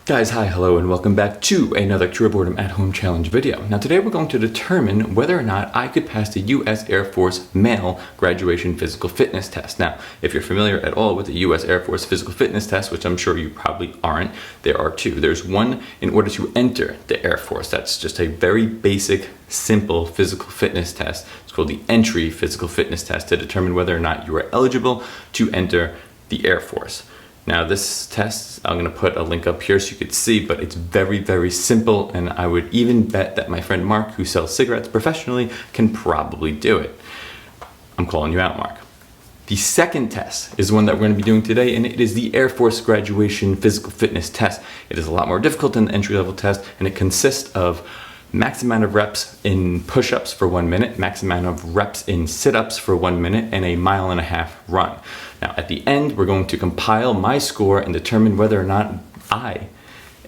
Guys, hi, hello, and welcome back to another True Boredom at Home Challenge video. Now today we're going to determine whether or not I could pass the U.S. Air Force male graduation physical fitness test. Now, if you're familiar at all with the U.S. Air Force physical fitness test, which I'm sure you probably aren't, there are two. There's one in order to enter the Air Force. That's just a very basic, simple physical fitness test. It's called the entry physical fitness test to determine whether or not you are eligible to enter the Air Force. Now this test, I'm going to put a link up here so you could see, but it's very, very simple, and I would even bet that my friend Mark, who sells cigarettes professionally, can probably do it. I'm calling you out, Mark. The second test is the one that we're going to be doing today, and it is the Air Force graduation physical fitness test. It is a lot more difficult than the entry-level test, and it consists of max amount of reps in push-ups for 1 minute, max amount of reps in sit-ups for 1 minute, and a 1.5 mile run. Now at the end, we're going to compile my score and determine whether or not I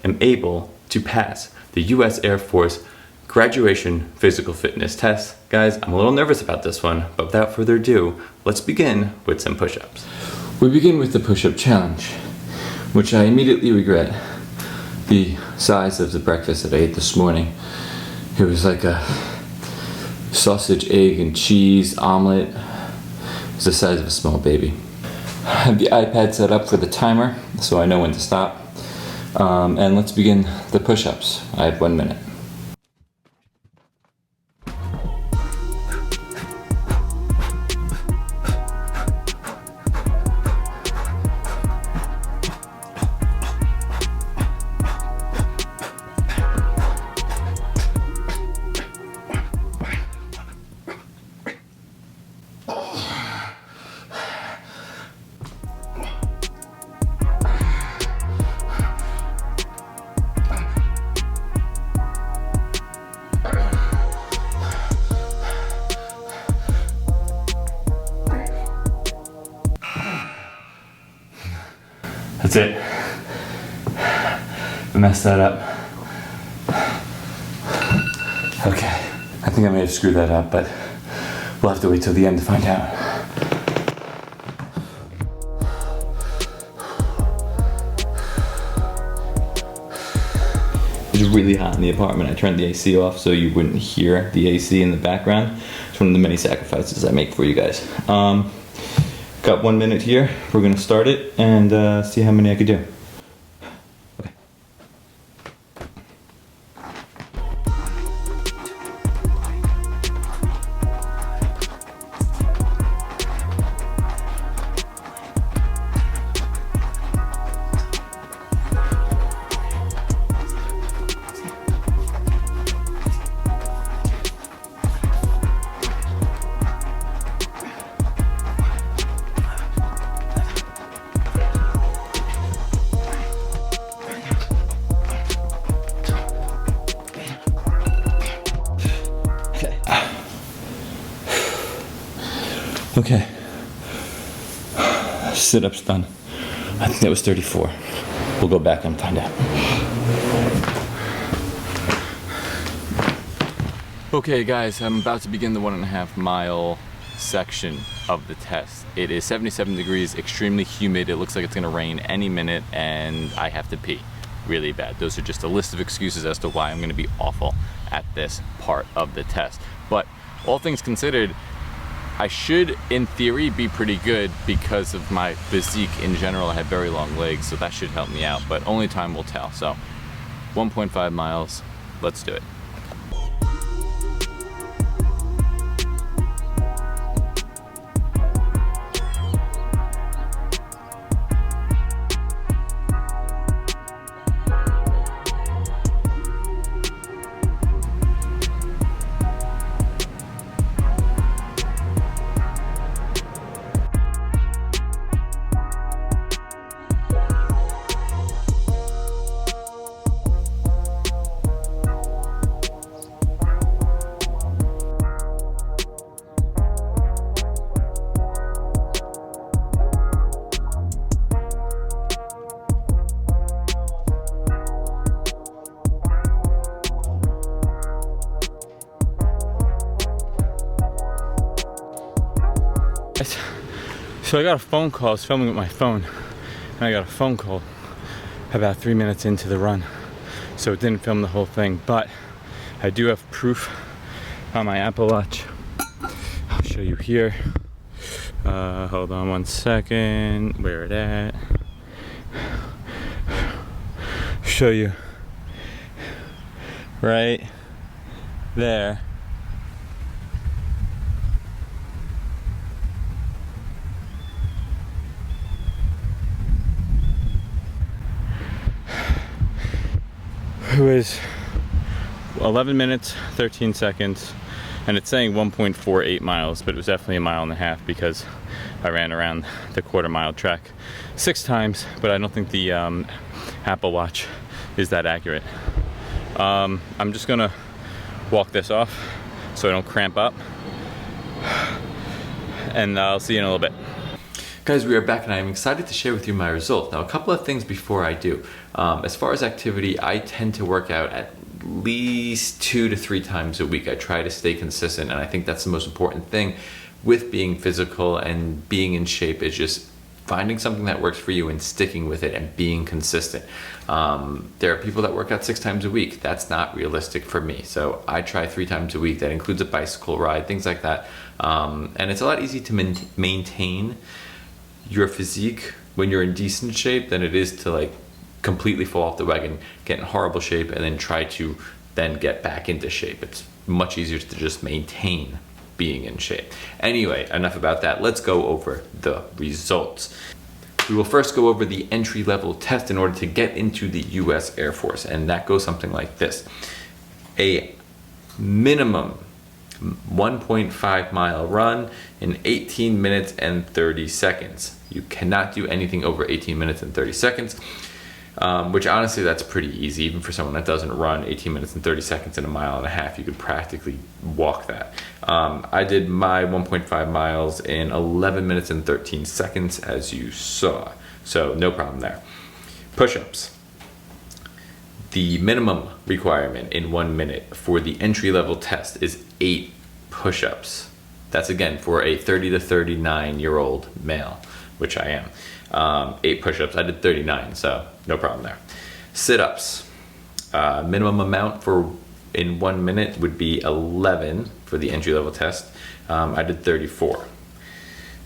am able to pass the U.S. Air Force graduation physical fitness test. Guys, I'm a little nervous about this one, but without further ado, let's begin with some push-ups. We begin with the push-up challenge, which I immediately regret the size of the breakfast that I ate this morning. It was like a sausage, egg, and cheese omelet. It was the size of a small baby. I have the iPad set up for the timer, so I know when to stop. And let's begin the push-ups. I have 1 minute. That's it. I messed that up. Okay, I think I may have screwed that up, but we'll have to wait till the end to find out. It's really hot in the apartment. I turned the AC off so you wouldn't hear the AC in the background. It's one of the many sacrifices I make for you guys. Got 1 minute here. We're gonna start it and see how many I could do. Okay. Okay, sit-ups done. I think that was 34. We'll go back and find out. Okay guys, I'm about to begin the 1.5 mile section of the test. It is 77 degrees, extremely humid. It looks like it's gonna rain any minute, and I have to pee really bad. Those are just a list of excuses as to why I'm gonna be awful at this part of the test. But all things considered, I should, in theory, be pretty good because of my physique in general. I have very long legs, so that should help me out, but only time will tell. So 1.5 miles, let's do it. So I got a phone call. I was filming with my phone, and I got a phone call about 3 minutes into the run, so it didn't film the whole thing, but I do have proof on my Apple Watch. I'll show you here. Hold on one second. Where it at? Show you right there. It was 11 minutes, 13 seconds, and it's saying 1.48 miles, but it was definitely a mile and a half because I ran around the quarter-mile track 6 times, but I don't think the Apple Watch is that accurate. I'm just gonna walk this off so I don't cramp up, and I'll see you in a little bit. Guys, we are back and I am excited to share with you my results. Now, a couple of things before I do. As far as activity, I tend to work out at least 2 to 3 times a week. I try to stay consistent, and I think that's the most important thing with being physical and being in shape, is just finding something that works for you and sticking with it and being consistent. There are people that work out 6 times a week. That's not realistic for me. So I try 3 times a week. That includes a bicycle ride, things like that. And it's a lot easier to maintain your physique when you're in decent shape than it is to like completely fall off the wagon, get in horrible shape, and then try to then get back into shape. It's much easier to just maintain being in shape. Anyway, enough about that. Let's go over the results. We will first go over the entry-level test in order to get into the US Air Force, and that goes something like this. A minimum 1.5 mile run in 18 minutes and 30 seconds. You cannot do anything over 18 minutes and 30 seconds, which honestly, that's pretty easy. Even for someone that doesn't run 18 minutes and 30 seconds in a mile and a half, you could practically walk that. I did my 1.5 miles in 11 minutes and 13 seconds, as you saw. So no problem there. Push-ups. The minimum requirement in 1 minute for the entry-level test is 8 push-ups. That's again for a 30 to 39-year-old male, which I am. 8 push-ups. I did 39, so no problem there. Sit-ups. Minimum amount for in 1 minute would be 11 for the entry-level test. I did 34.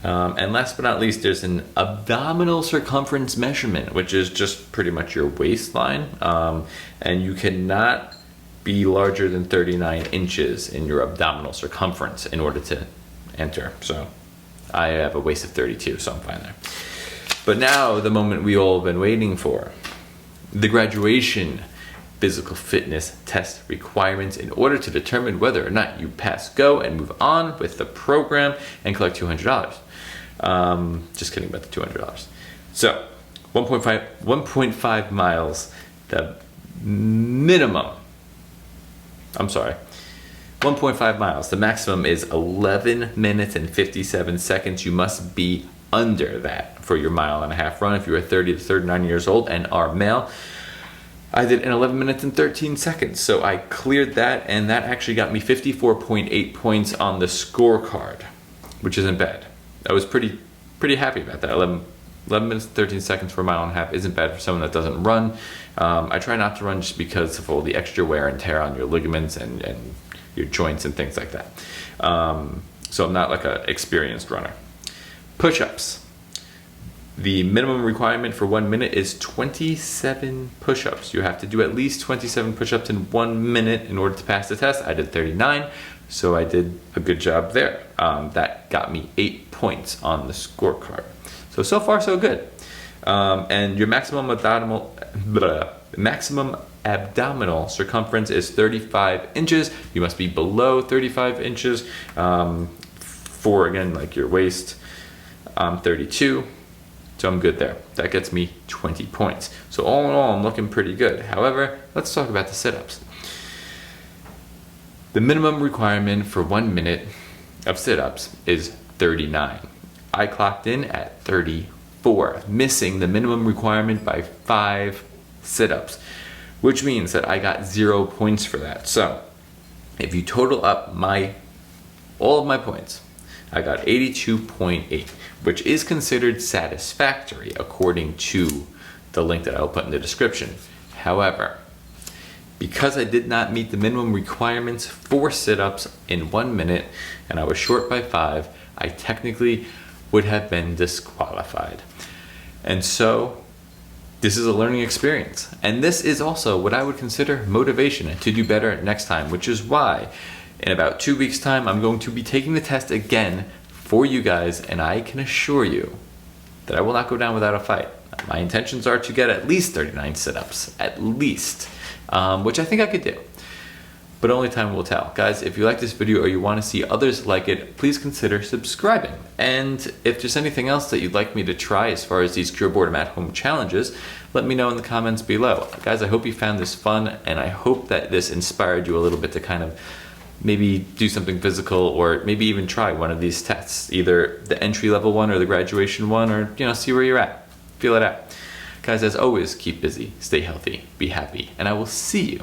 And last but not least, there's an abdominal circumference measurement, which is just pretty much your waistline. And you cannot be larger than 39 inches in your abdominal circumference in order to enter. So I have a waist of 32, so I'm fine there. But now, the moment we all have been waiting for, the graduation physical fitness test requirements in order to determine whether or not you pass go and move on with the program and collect $200. Just kidding about the $200. So 1.5 miles, the minimum, 1.5 miles, the maximum is 11 minutes and 57 seconds. You must be under that for your mile and a half run if you are 30 to 39 years old and are male. I did in 11 minutes and 13 seconds, so I cleared that, and that actually got me 54.8 points on the scorecard, which isn't bad. I was pretty happy about that. 11 minutes and 13 seconds for a mile and a half isn't bad for someone that doesn't run. I try not to run just because of all the extra wear and tear on your ligaments and your joints and things like that. So I'm not like an experienced runner. Push-ups. The minimum requirement for 1 minute is 27 push-ups. You have to do at least 27 push-ups in 1 minute in order to pass the test. I did 39, so I did a good job there. That got me 8 points on the scorecard. So far so good. And your maximum abdominal circumference is 35 inches. You must be below 35 inches for, again, like your waist. 32. So I'm good there. That gets me 20 points. So all in all, I'm looking pretty good. However, let's talk about the sit-ups. The minimum requirement for 1 minute of sit-ups is 39. I clocked in at 34, missing the minimum requirement by 5 sit-ups, which means that I got 0 points for that. So if you total up all of my points, I got 82.8, which is considered satisfactory according to the link that I'll put in the description. However, because I did not meet the minimum requirements for sit-ups in 1 minute and I was short by 5, I technically would have been disqualified. And so this is a learning experience. And this is also what I would consider motivation to do better next time, which is why in about 2 weeks' time, I'm going to be taking the test again for you guys, and I can assure you that I will not go down without a fight. My intentions are to get at least 39 sit-ups, at least, which I think I could do. But only time will tell. Guys, if you like this video or you want to see others like it, please consider subscribing. And if there's anything else that you'd like me to try as far as these Cure Boredom at Home challenges, let me know in the comments below. Guys, I hope you found this fun, and I hope that this inspired you a little bit to kind of maybe do something physical, or maybe even try one of these tests, either the entry-level one or the graduation one, or see where you're at. Feel it out. Guys, as always, keep busy, stay healthy, be happy, and I will see you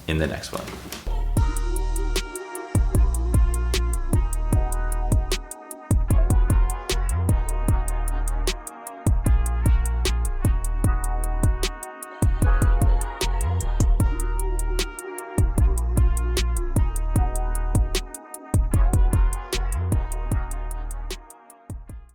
in the next one.